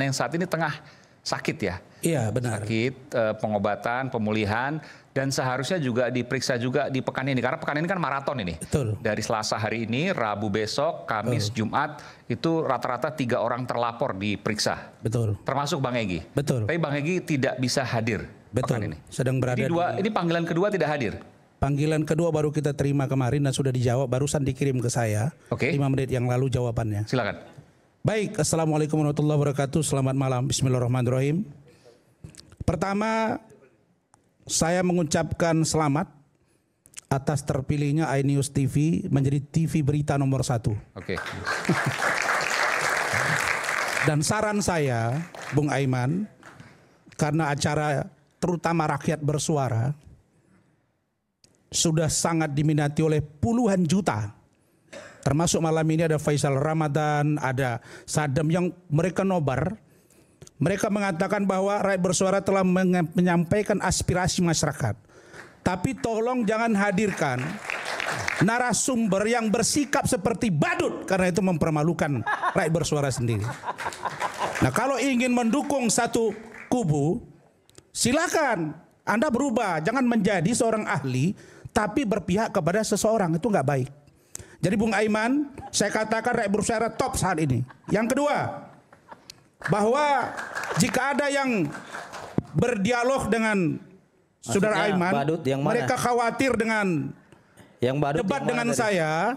yang saat ini tengah sakit ya. Iya benar. Sakit, pengobatan, pemulihan, dan seharusnya juga diperiksa juga di pekan ini. Karena pekan ini kan maraton ini. Betul. Dari Selasa hari ini, Rabu besok, Kamis, Jumat, itu rata-rata 3 orang terlapor diperiksa. Betul. Termasuk Bang Egy. Betul. Tapi Bang Egy tidak bisa hadir pekan ini. Sedang berada Ini panggilan kedua tidak hadir. Panggilan kedua baru kita terima kemarin dan sudah dijawab, barusan dikirim ke saya. Oke. 5 menit yang lalu jawabannya. Silakan. Baik, Assalamualaikum warahmatullahi wabarakatuh. Selamat malam, Bismillahirrahmanirrahim. Pertama, saya mengucapkan selamat atas terpilihnya iNews TV menjadi TV berita nomor 1. Oke. Dan saran saya, Bung Aiman, karena acara terutama rakyat bersuara sudah sangat diminati oleh puluhan juta. Termasuk malam ini ada Faisal Ramadan, ada Sadam yang mereka nobar. Mereka mengatakan bahwa rakyat bersuara telah menyampaikan aspirasi masyarakat. Tapi tolong jangan hadirkan narasumber yang bersikap seperti badut, karena itu mempermalukan rakyat bersuara sendiri. Nah, kalau ingin mendukung satu kubu, silakan Anda berubah. Jangan menjadi seorang ahli tapi berpihak kepada seseorang, itu nggak baik. Jadi Bung Aiman, saya katakan rakyat bersuara top saat ini. Yang kedua, bahwa jika ada yang berdialog dengan Saudara Aiman, mereka khawatir dengan debat dengan saya,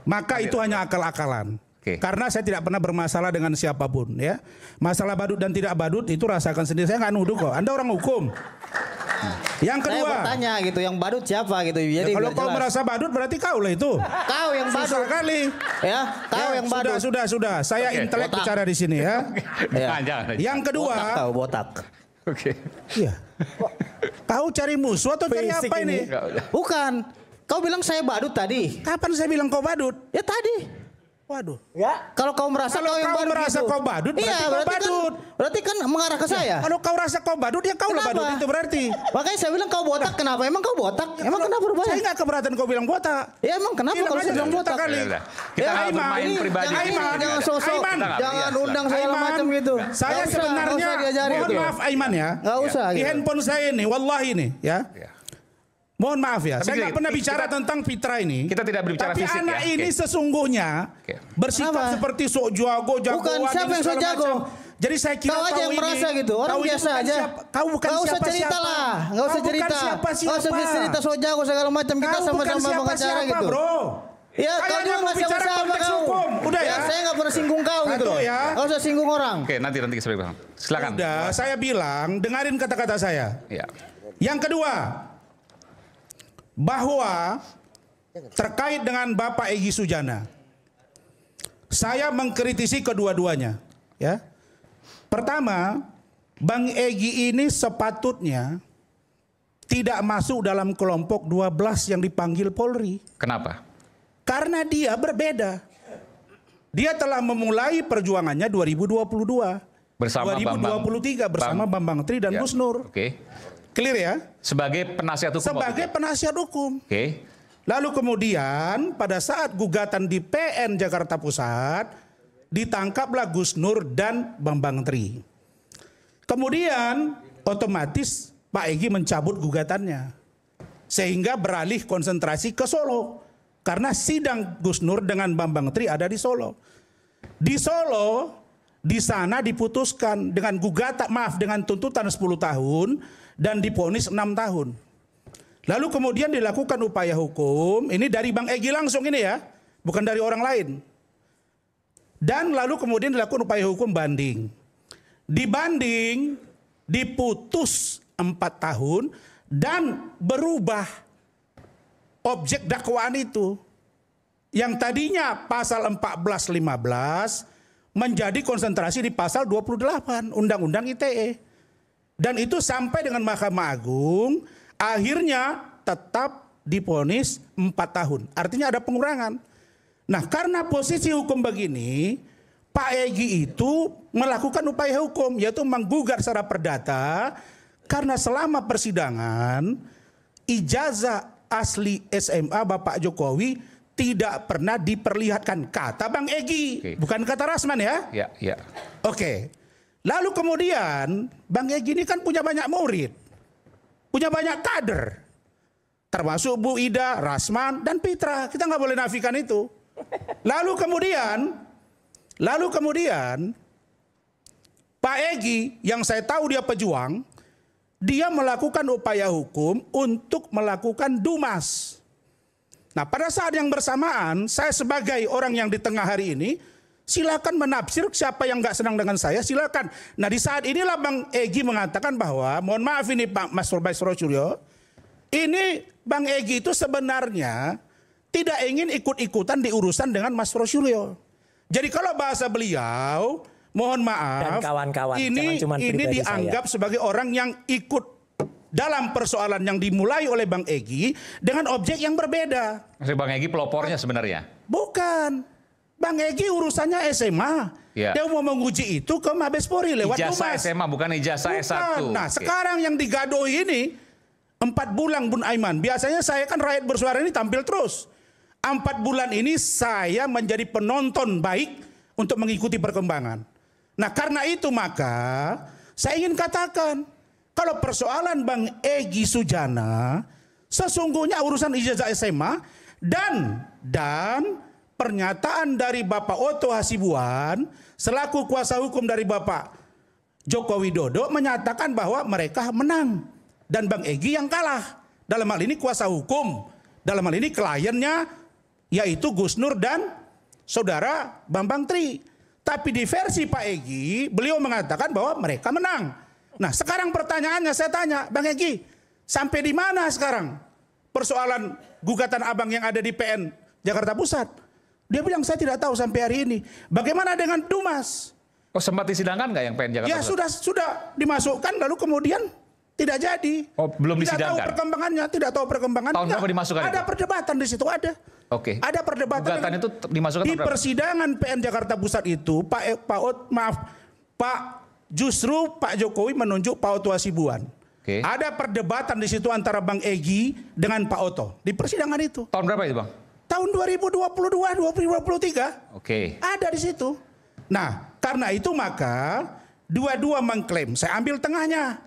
maka itu hanya akal-akalan. Karena saya tidak pernah bermasalah dengan siapapun, ya. Masalah badut dan tidak badut itu rasakan sendiri. Saya nggak nuduh kok. Anda orang hukum. Yang kedua, saya bertanya gitu, yang badut siapa gitu. Jadi ya, kalau kau merasa badut berarti kau lah itu. Kau yang badut. Susah kali. Ya, kau yang badut. Sudah. Saya intelek bicara di sini ya. Yang kedua, kau botak. Oke. Iya. Kau cari musuh atau cari apa ini? Bukan. Kau bilang saya badut tadi. Kapan saya bilang kau badut? Ya tadi. Waduh. Ya. Kalau kau merasa kau yang badut merasa gitu. Kau badut, berarti iya, kau badut. Berarti kan mengarah ke saya. Kalau kau rasa kau badut, ya kau lah badut itu berarti. Makanya saya bilang kau botak. Kenapa? Emang kau botak? Emang kenapa berubah? Saya nggak keberatan kau bilang botak. Ya emang kenapa kalau saya bilang botak kali? Kita bermain pribadi. Jangan sosok. Jangan undang segala macam gitu. Saya sebenarnya mohon maaf Aiman ya. Nggak usah. Di handphone saya ini, wallahi ini ya. Mohon maaf ya, saya nggak pernah bicara tentang Fitra ini. Kita tidak berbicara fisik ya. Tapi anak ini sesungguhnya bersikap seperti sok jago. Bukan, siapa yang sok jago? Jadi saya kira kau aja yang merasa gitu, orang biasa aja. Kau bukan siapa-siapa. Nggak usah cerita lah, nggak usah cerita. Nggak usah cerita sok jago segala macam. Kita sama-sama pengacara gitu. Bro. Ya, kau juga nggak siapa-siapa kau. Udah ya. Saya nggak pernah singgung kau gitu. Nggak usah singgung orang. Oke, nanti kita silakan. Udah, saya bilang, dengarin kata-kata saya. Ya. Yang kedua, bahwa terkait dengan Bapak Egy Sujana, saya mengkritisi kedua-duanya. Ya, pertama, Bang Egy ini sepatutnya tidak masuk dalam kelompok 12 yang dipanggil Polri. Kenapa? Karena dia berbeda. Dia telah memulai perjuangannya 2022, bersama 2023 bersama Bambang Tri dan Gus Nur. Oke. Clear ya? Sebagai penasihat hukum. Sebagai penasihat hukum. Oke. Lalu kemudian pada saat gugatan di PN Jakarta Pusat, ditangkaplah Gus Nur dan Bambang Tri. Kemudian otomatis Pak Egy mencabut gugatannya. Sehingga beralih konsentrasi ke Solo. Karena sidang Gus Nur dengan Bambang Tri ada di Solo. Di Solo, di sana diputuskan dengan dengan tuntutan 10 tahun dan divonis 6 tahun. Lalu kemudian dilakukan upaya hukum, ini dari Bang Egy langsung ini ya, bukan dari orang lain. Dan lalu kemudian dilakukan upaya hukum banding. Dibanding, diputus 4 tahun dan berubah objek dakwaan itu. Yang tadinya pasal 14-15 menjadi konsentrasi di pasal 28 Undang-Undang ITE. Dan itu sampai dengan Mahkamah Agung, akhirnya tetap divonis 4 tahun. Artinya ada pengurangan. Nah, karena posisi hukum begini, Pak Egy itu melakukan upaya hukum, yaitu menggugat secara perdata, karena selama persidangan, ijazah asli SMA Bapak Jokowi tidak pernah diperlihatkan, kata Bang Egy, bukan kata Rasman ya. Ya. Oke. Lalu kemudian Bang Egy ini kan punya banyak murid, punya banyak kader, termasuk Bu Ida, Rasman, dan Pitra. Kita nggak boleh nafikan itu. Lalu kemudian Pak Egy yang saya tahu dia pejuang, dia melakukan upaya hukum untuk melakukan dumas. Nah, pada saat yang bersamaan, saya sebagai orang yang di tengah hari ini, silakan menafsir, siapa yang nggak senang dengan saya, silakan. Nah, di saat inilah Bang Egy mengatakan bahwa, mohon maaf ini Pak Mas Suryo, ini Bang Egy itu sebenarnya tidak ingin ikut-ikutan di urusan dengan Mas Suryo. Jadi kalau bahasa beliau, mohon maaf, dan kawan-kawan, ini dianggap sebagai orang yang ikut dalam persoalan yang dimulai oleh Bang Egy dengan objek yang berbeda. Maksud Bang Egy pelopornya sebenarnya? Bukan. Bang Egy urusannya SMA. Ya. Dia mau menguji itu ke Mabes Polri lewat ijazah Dumas. SMA bukan ijazah S1. Nah, sekarang yang digadohi ini 4 bulan Bun Aiman. Biasanya saya kan rakyat bersuara ini tampil terus. 4 bulan ini saya menjadi penonton baik untuk mengikuti perkembangan. Nah, karena itu maka saya ingin katakan, kalau persoalan Bang Egy Sujana sesungguhnya urusan ijazah SMA dan pernyataan dari Bapak Otto Hasibuan selaku kuasa hukum dari Bapak Joko Widodo menyatakan bahwa mereka menang dan Bang Egy yang kalah. Dalam hal ini kuasa hukum, dalam hal ini kliennya yaitu Gus Nur dan Saudara Bambang Tri. Tapi di versi Pak Egy beliau mengatakan bahwa mereka menang. Nah, sekarang pertanyaannya saya tanya, Bang Egy, sampai di mana sekarang persoalan gugatan Abang yang ada di PN Jakarta Pusat? Dia bilang saya tidak tahu sampai hari ini. Bagaimana dengan Dumas? Oh, sempat disidangkan nggak yang PN Jakarta Pusat? Ya sudah dimasukkan lalu kemudian tidak jadi. Oh, belum disidangkan. Tidak tahu perkembangannya. Tahun berapa dimasukkan? Ada perdebatan di situ ada. Oke. Ada perdebatan. Gugatan itu dimasukkan di persidangan PN Jakarta Pusat itu Justru Pak Jokowi menunjuk Pak Otto Hasibuan. Ada perdebatan di situ antara Bang Egy dengan Pak Otto di persidangan itu. Tahun berapa itu, Bang? Tahun 2022, 2023. Ada di situ. Nah, karena itu maka dua-dua mengklaim. Saya ambil tengahnya.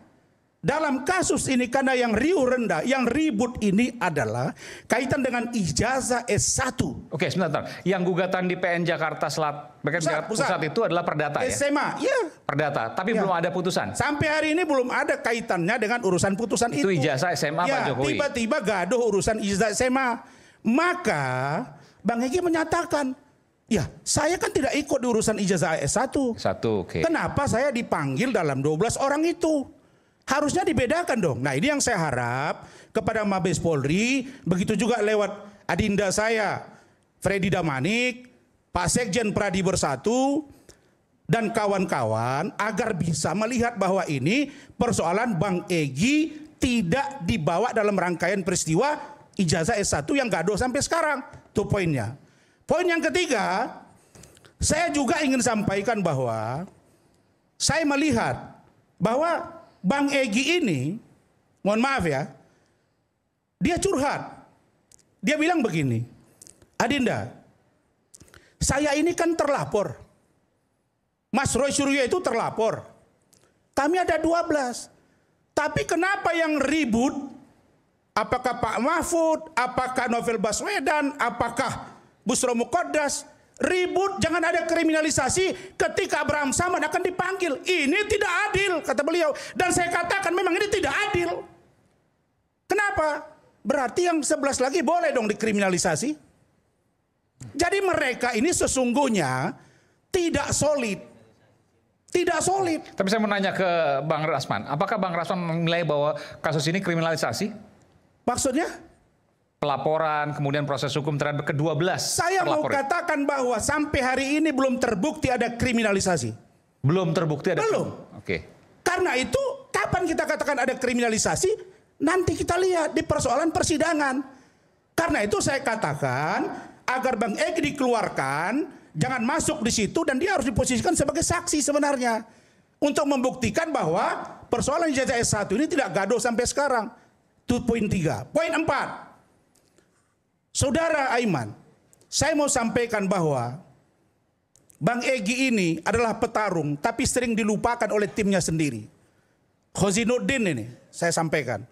Dalam kasus ini karena yang riuh rendah, yang ribut ini adalah kaitan dengan ijazah S1. Oke, sebentar. Yang gugatan di PN Jakarta Pusat itu adalah perdata SMA, ya? Perdata, tapi belum ada putusan. Sampai hari ini belum ada kaitannya dengan urusan putusan itu. Itu ijazah SMA Pak Jokowi. Tiba-tiba gaduh urusan ijazah SMA. Maka Bang Egy menyatakan, ya saya kan tidak ikut di urusan ijazah S1. Kenapa saya dipanggil dalam 12 orang itu? Harusnya dibedakan dong. Nah, ini yang saya harap kepada Mabes Polri, begitu juga lewat adinda saya, Freddy Damanik, Pak Sekjen Pradi Bersatu, dan kawan-kawan agar bisa melihat bahwa ini persoalan Bang Egy tidak dibawa dalam rangkaian peristiwa ijazah S1 yang gaduh sampai sekarang. Itu poinnya. Poin yang ketiga, saya juga ingin sampaikan bahwa saya melihat bahwa Bang Egy ini, mohon maaf ya, dia curhat. Dia bilang begini, Adinda, saya ini kan terlapor. Mas Roy Suryo itu terlapor. Kami ada 12. Tapi kenapa yang ribut? Apakah Pak Mahfud, apakah Novel Baswedan, apakah Busro Mukoddas? Ribut, jangan ada kriminalisasi ketika Abraham Samad akan dipanggil. Ini tidak adil, kata beliau. Dan saya katakan memang ini tidak adil. Kenapa? Berarti yang 11 lagi boleh dong dikriminalisasi. Jadi mereka ini sesungguhnya tidak solid. Tidak solid. Tapi saya mau nanya ke Bang Rasman. Apakah Bang Rasman menilai bahwa kasus ini kriminalisasi? Maksudnya? Pelaporan, kemudian proses hukum terhadap ke-12. Saya mau katakan bahwa sampai hari ini belum terbukti ada kriminalisasi. Belum terbukti ada? Belum. Oke. Karena itu, kapan kita katakan ada kriminalisasi? Nanti kita lihat di persoalan persidangan. Karena itu saya katakan, agar Bang Egy dikeluarkan, jangan masuk di situ dan dia harus diposisikan sebagai saksi sebenarnya. Untuk membuktikan bahwa persoalan ijazah S1 ini tidak gaduh sampai sekarang. Itu poin 3. Poin 4. Saudara Aiman, saya mau sampaikan bahwa Bang Egy ini adalah petarung, tapi sering dilupakan oleh timnya sendiri. Khozinuddin ini, saya sampaikan.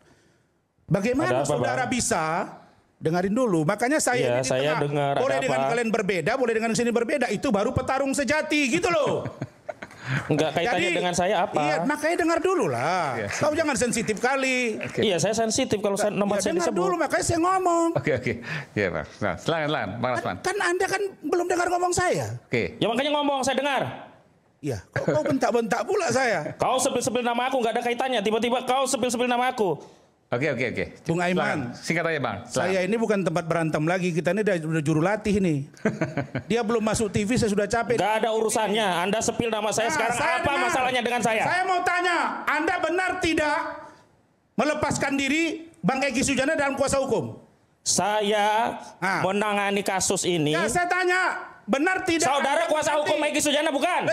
Bagaimana saudara bisa, dengarin dulu, makanya saya ini saya dengar, boleh ada dengan apa? kalian berbeda, boleh dengan sini berbeda, itu baru petarung sejati gitu loh. Enggak kaitannya dengan saya apa? Iya, makanya dengar dulu lah. Kau jangan sensitif kali. Iya, saya sensitif kalau nomor saya dengar disebut. dulu, makanya saya ngomong. Oke. Iya, Bang. Nah, silakan, Bang Rasman. Kan Anda kan belum dengar ngomong saya. Oke. Ya makanya ngomong, saya dengar. Iya, kau bentak-bentak pula saya. Kau sepil-sepil nama aku, nggak ada kaitannya. Tiba-tiba kau sepil-sepil nama aku. Oke. Bung Aiman. Singkat aja, Bang. Saya ini bukan tempat berantem lagi. Kita ini udah juru latih nih. Dia belum masuk TV, saya sudah capek. Gak ada urusannya. Anda sepil nama saya sekarang. saya Apa dengar. masalahnya dengan saya? Saya mau tanya, Anda benar tidak melepaskan diri Bang Egy Sujana dalam kuasa hukum? Saya menangani kasus ini. Ya, saya tanya, benar tidak? Saudara kuasa hukum Egy Sujana bukan?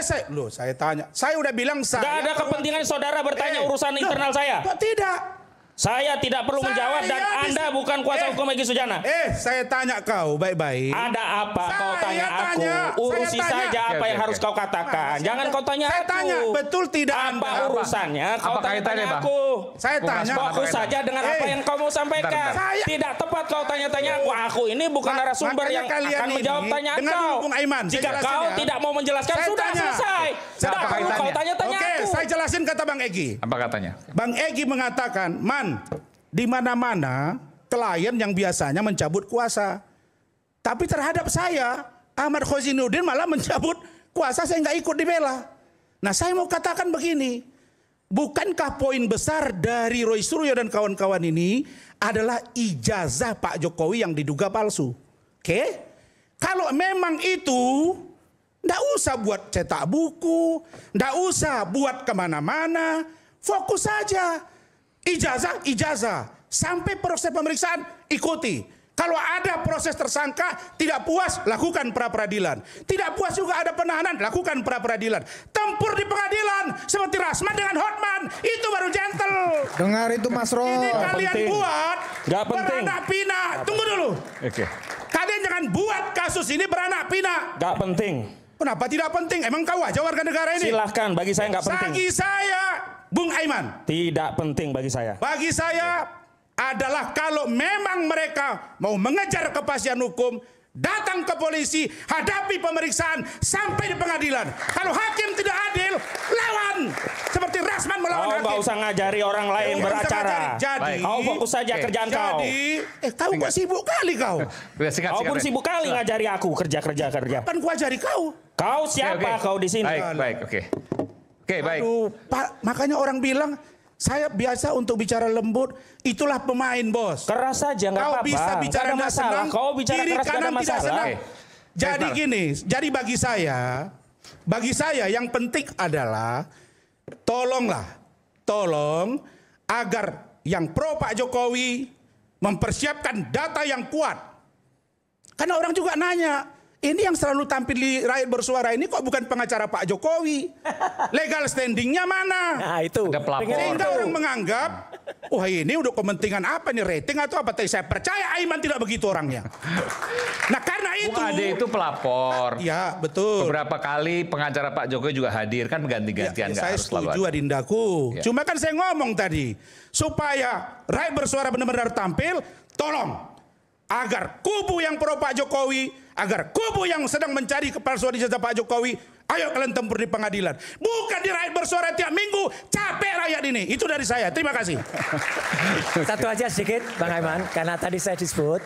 Saya tanya. Saya udah bilang saya. Gak ada kepentingan saudara bertanya urusan internal saya. Kok tidak? Saya tidak perlu menjawab dan Anda bukan kuasa hukum Egy Sujana. Saya tanya kau baik-baik. Ada apa kau tanya aku? Tanya, Urusi saja apa yang harus kau katakan. Jangan kau tanya saya aku. tanya, betul tidak apa Anda? urusannya? Kau Apa kaitannya, tanya Bang? aku. Saya tanya. Fokus saja dengan apa yang kau mau sampaikan. Bentar. Tidak tepat kau tanya-tanya aku. Aku ini bukan narasumber yang akan menjawab tanyaan kau. Bung Aiman, Jika kau tidak mau menjelaskan, sudah selesai. Tidak perlu kau tanya-tanya aku. Saya jelasin kata Bang Egy. Apa katanya? Bang Egy mengatakan, di mana-mana klien yang biasanya mencabut kuasa. Tapi terhadap saya, Ahmad Khozinuddin malah mencabut kuasa, saya nggak ikut dibela. Nah, saya mau katakan begini, bukankah poin besar dari Roy Suryo dan kawan-kawan ini adalah ijazah Pak Jokowi yang diduga palsu? Oke? Kalau memang itu, nggak usah buat cetak buku, nggak usah buat kemana-mana, fokus saja. Ijazah. Sampai proses pemeriksaan ikuti. Kalau ada proses tersangka tidak puas, lakukan pra-peradilan. Tidak puas juga ada penahanan, lakukan pra-peradilan. Tempur di pengadilan seperti Rasman dengan Hotman, itu baru gentle. Dengar itu Mas Ro. Ini kalian penting. buat Gak penting. beranak pinak. Tunggu dulu. Oke. Kalian jangan buat kasus ini beranak pinak. Gak penting. Kenapa tidak penting? Emang kau aja warga negara ini? Silahkan, bagi saya gak penting. Bagi saya, Bung Aiman. Tidak penting bagi saya. Bagi saya adalah kalau memang mereka mau mengejar kepastian hukum, datang ke polisi, hadapi pemeriksaan sampai di pengadilan. Kalau hakim tidak adil, lawan. Seperti Rasman melawan hakim. Kau nggak usah ngajari orang lain beracara. Jadi, kau fokus saja kerjaan kau. Kau kok sibuk kali kau? Singkat, Kau pun sibuk kali ngajari aku kerja. Kan gua ajari kau. Kau siapa kau di sini? Baik, oke. Oke, baik. Aduh, Pak, makanya orang bilang saya biasa untuk bicara lembut, itulah pemain, bos. Keras saja, nggak Kau apa-apa. bisa Nggak bicara ada nggak masalah. senang, Kau bicara kiri keras nggak ada kanan tidak masalah. senang. Oke. Jadi gini, jadi bagi saya yang penting adalah tolong agar yang pro Pak Jokowi mempersiapkan data yang kuat. Karena orang juga nanya, ini yang selalu tampil di Rakyat Bersuara ini kok bukan pengacara Pak Jokowi? Legal standingnya mana? Nah itu. Ada pelapor. Sehingga orang menganggap, wah ini udah kepentingan apa nih, rating atau apa? Tapi saya percaya Aiman tidak begitu orangnya. Nah karena itu. Bung Ade itu pelapor. Ya betul. Beberapa kali pengacara Pak Jokowi juga hadir, kan ganti-gantian. Saya harus selalu setuju ada. Adindaku. Ya. Cuma kan saya ngomong tadi, supaya Rakyat Bersuara benar-benar tampil, tolong. Agar kubu yang pro Pak Jokowi, agar kubu yang sedang mencari kepalsuan ijazah Pak Jokowi, ayo kalian tempur di pengadilan. Bukan di Rakyat Bersuara tiap minggu, capek rakyat ini. Itu dari saya, terima kasih. Satu aja sedikit Bang Aiman, karena tadi saya disebut